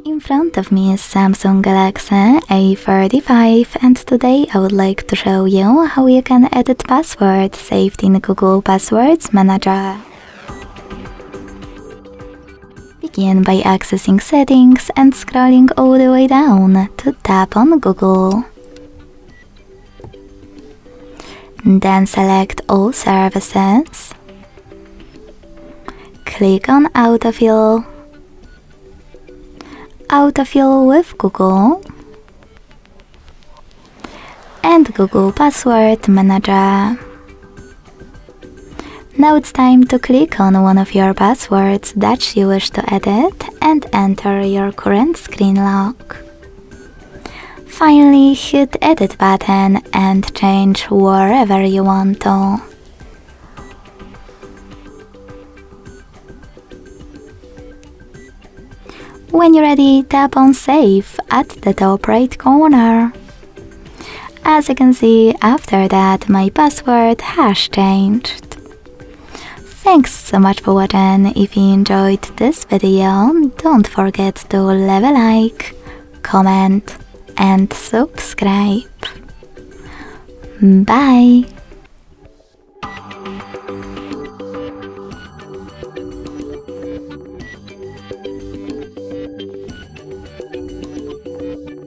In front of me is Samsung Galaxy A35 and today I would like to show you how you can edit passwords saved in Google Passwords Manager. Begin by accessing Settings and scrolling all the way down to tap on Google. Then select All Services. Click on Autofill. Autofill with Google and Google Password Manager. Now it's time to click on one of your passwords that you wish to edit and enter your current screen lock. Finally, hit Edit button and change wherever you want to. When you're ready, tap on Save at the top right corner. As you can see, after that my password has changed. Thanks so much for watching. If you enjoyed this video, don't forget to leave a like, comment and subscribe. Bye!